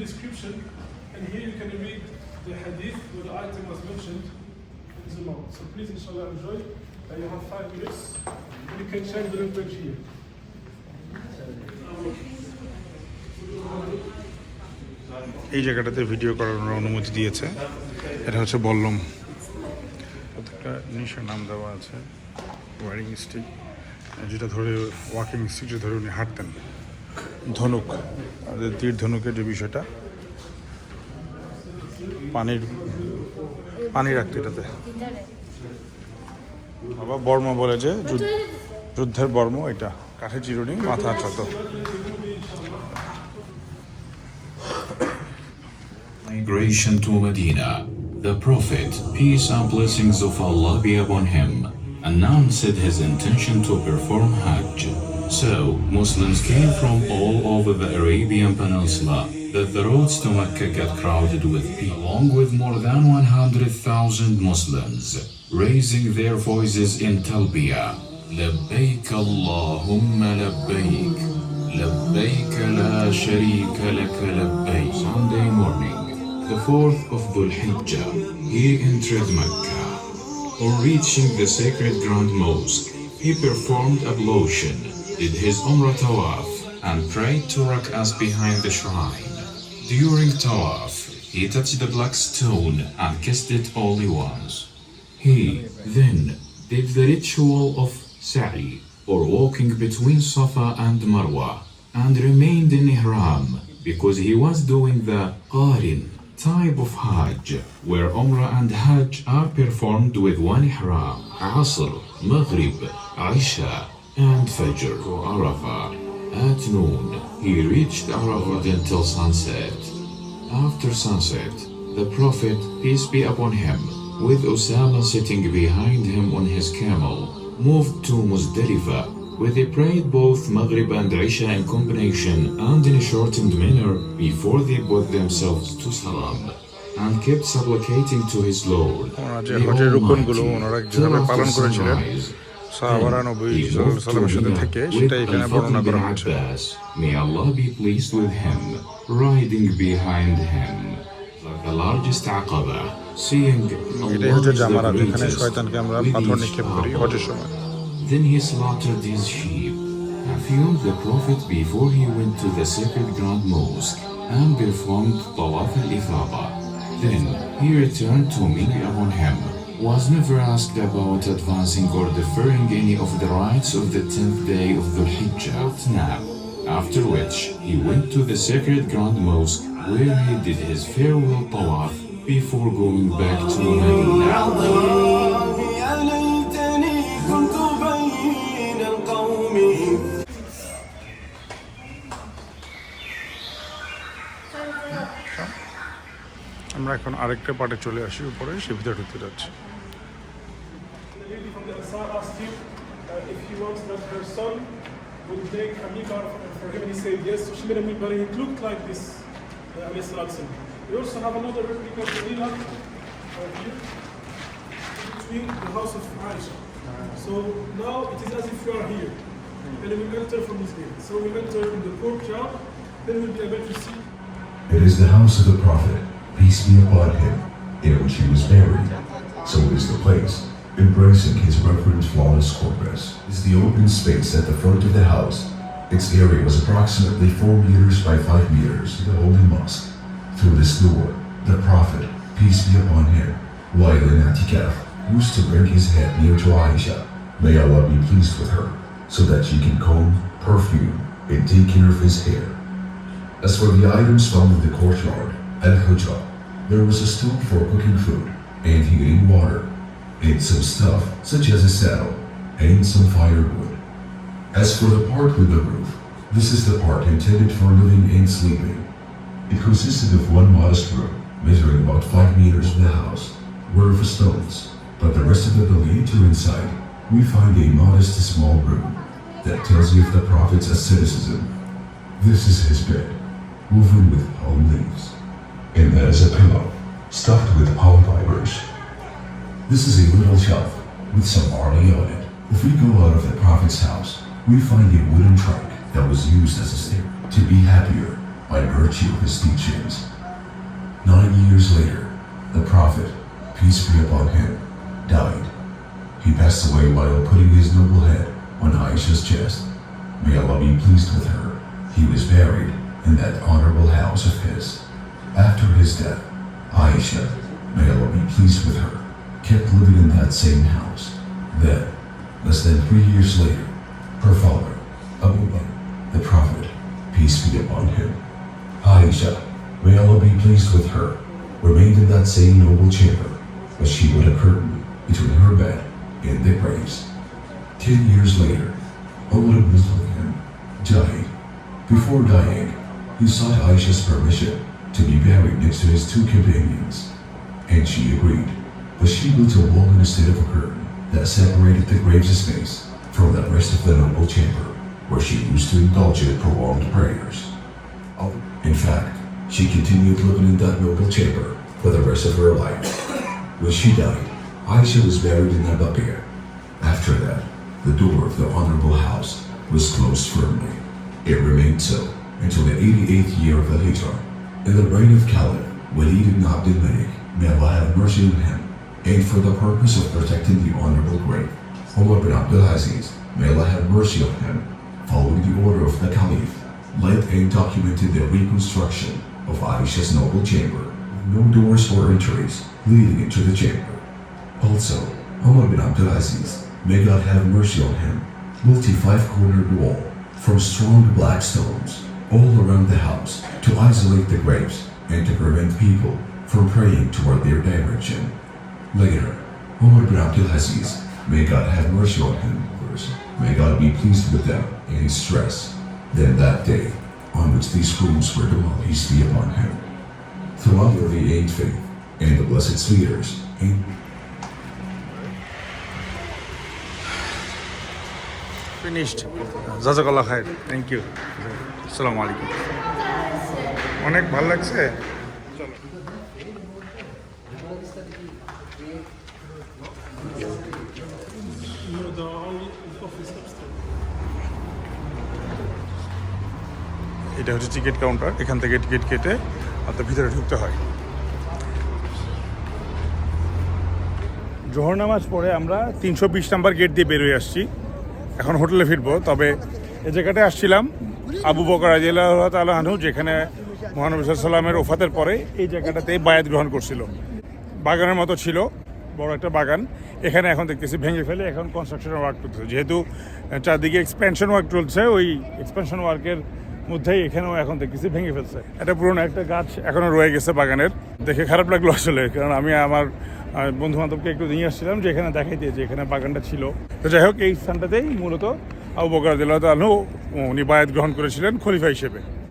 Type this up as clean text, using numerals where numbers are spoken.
description, and here you can read the hadith where the item was mentioned in the mouth. So please, inshallah, enjoy. You have 5 minutes, and you can change the language here. এই জায়গাটাতে video করার অনুমতি দিয়েছে। এটা হচ্ছে বল্লম, প্রত্যেকটা জিনিসের নাম দেওয়া আছে। ওয়ারিং স্টিক, যেটা ধরে ওয়াকিং স্টিক যে ধরে উনি হাঁটতেন। ধনুক, তীর ধনুকের যে বিষয়টা, পানি রাখতে এটাতে। আবার বর্ম বলে যে যুদ্ধের বর্ম, এটা কাঠের চিরুনি, মাথা ছত। Migration to Medina, the Prophet, peace and blessings of Allah be upon him, announced his intention to perform Hajj. So, Muslims came from all over the Arabian Peninsula, that the roads to Mecca got crowded with people, along with more than 100,000 Muslims, raising their voices in Talbiyah. لبيك اللهم لبيك لبيك لا شريك لك لبيك. Sunday morning, the 4th of Dhul Hijjah, he entered Mecca. On reaching the sacred Grand Mosque, he performed ablution, did his Umrah Tawaf, and prayed 2 rak'ahs behind the shrine. During Tawaf, he touched the black stone and kissed it only once. He then did the ritual of Sa'i, or walking between Safa and Marwa, and remained in Ihram because he was doing the Qarin type of Hajj, where Umrah and Hajj are performed with one Ihram. Asr, Maghrib, Ayesha, and Fajr to Arafah. At noon, he reached Arafah until sunset. After sunset, the Prophet, peace be upon him, with Osama sitting behind him on his camel, moved to Muzdalifah, where they prayed both Maghrib and Isha in combination and in a shortened manner before they put themselves to Salam, and kept supplicating to his Lord, the Almighty, till after sunrise. সাহাবারা নবী সাল্লাল্লাহু আলাইহি ওয়াসাল্লামের সাথে থেকে সেটা এখানে বর্ণনা করা হচ্ছে। May Allah be pleased with him, riding behind him, like the largest Aqaba, seeing এটাই হচ্ছে জামারাত, এখানে Allah শয়তানকে আমরা পাথর নিক্ষেপ করি হজের সময়। Then he slaughtered his sheep, perfumed the Prophet before he went to the sacred Grand Mosque and performed Tawaf al-Ifada. Then he returned to Mina upon him, was never asked about advancing or deferring any of the rites of the 10th day of the Hijrah now, after which he went to the sacred Grand Mosque where he did his farewell Tawaf before going back to Madinah. আমরা এখন আরেকটা পার্টে চলে আসি, উপরে সে ভিতরে ঢুকতে যাচ্ছি। The lady from the Ansar asked him if he wants that her son would make a mikvah for him, and he said yes. So she made a mikvah, and it looked like this. We also have another replica of the Madinah here between the house of Ayesha. So now it is as if you are here, and we will enter from this gate. So we enter in the courtyard, then we'll be able to see. It is the house of the Prophet, peace be upon him, in which he was buried. So it is the place, embracing his reverend flawless corpus. It is the open space at the front of the house. Its area was approximately 4 meters by 5 meters to the Holy Mosque. Through this door, the Prophet, peace be upon him, while in Atikaf, used to bring his head near to Ayesha. May Allah be pleased with her, so that she can comb, perfume, and take care of his hair. As for the items found in the courtyard, Al-Hijrah, there was a stove for cooking food and heating water, and some stuff such as a saddle and some firewood. As for the part with the roof, this is the part intended for living and sleeping. It consisted of one modest room, measuring about 5 meters of the house, were of stones, but the rest of the building to inside, we find a modest small room that tells you of the Prophet's asceticism. This is his bed, woven with palm leaves, and that is a pillow stuffed with palm fibers. This is a little shelf with some barley on it. If we go out of the Prophet's house, we find a wooden trunk that was used as a stair. To be happier, by virtue of his teachings. 9 years later, the Prophet, peace be upon him, died. He passed away while putting his noble head on Ayesha's chest. May Allah be pleased with her. He was buried in that honorable house of his. After his death, Ayesha, may Allah be pleased with her, kept living in that same house. Then, less than 3 years later, her father, Abu Bakr, the Prophet, peace be upon him, Ayesha, may Allah be pleased with her, remained in that same noble chamber, but she put a curtain between her bed and the graves. 10 years later, Allah was with him, died. Before dying, he sought Ayesha's permission to be buried next to his 2 companions, and she agreed, but she built a wall instead of a curtain that separated the grave's space from the rest of the noble chamber, where she used to indulge in prolonged prayers. In fact, she continued living in that noble chamber for the rest of her life. When she died, Ayesha was buried in Nababi. After that, the door of the honorable house was closed firmly. It remained so until the 88th year of the Hijrah, in the reign of Caliph Walid ibn Abdul Malik, may Allah have mercy on him, and for the purpose of protecting the honorable grave, Umar bin Abdul Aziz, may Allah have mercy on him, following the order of the Caliph, led and documented the reconstruction of Ayesha's noble chamber, with no doors or entries leading into the chamber. Also, Umar bin Abdul Aziz, may God have mercy on him, built a 5-cornered wall from strong black stones all around the house to isolate the graves and to prevent people from praying toward their direction. Later, Umar bin Abdul Aziz, may God have mercy on him, may God be pleased with them in his stress. Then that day, on which these rooms were demolished, peace be upon him, throughout the ancient faith and the blessed leaders, finished জাজাকাল্লাহ খায়ের thank you আসসালামু আলাইকুম অনেক ভালো লাগছে চলো এটা হচ্ছে টিকিট কাউন্টার এখান থেকে টিকিট কেটে আপনার ভিতরে ঢুকতে হয় জোহর নামাজ পড়ে আমরা 320 নম্বর গেট দিয়ে বেরোয় আসছি এখন হোটেলে ফিরবো তবে এই জায়গাটায় আসছিলাম আবু বকর রাদিয়াল্লাহু তাআলা আনহু যেখানে মহানবী সাল্লাল্লাহু আলাইহি ওয়াসাল্লামের ওফাতের পরে এই জায়গাটাতে বায়াত গ্রহণ করছিল বাগানের মতো ছিল বড় একটা বাগান এখানে এখন দেখতেছি ভেঙে ফেলে এখন কনস্ট্রাকশনের ওয়ার্ক করতেছে যেহেতু চারদিকে এক্সপেনশন ওয়ার্ক চলছে ওই এক্সপেনশন ওয়ার্কের মধ্যেই এখানেও এখন দেখতেছি ভেঙে ফেলছে এটা পুরোনো একটা গাছ এখনও রয়ে গেছে বাগানের দেখে খারাপ লাগলো আসলে কারণ আমি আমার বন্ধু বান্ধবকে একটু নিয়ে আসছিলাম যে এখানে দেখাইতে যে এখানে বাগানটা ছিল তো যাই হোক এই স্থানটাতেই মূলত আবু বকর রাদিয়াল্লাহু তাআলা আনহু উনি বায়াত গ্রহণ করেছিলেন খলিফা হিসেবে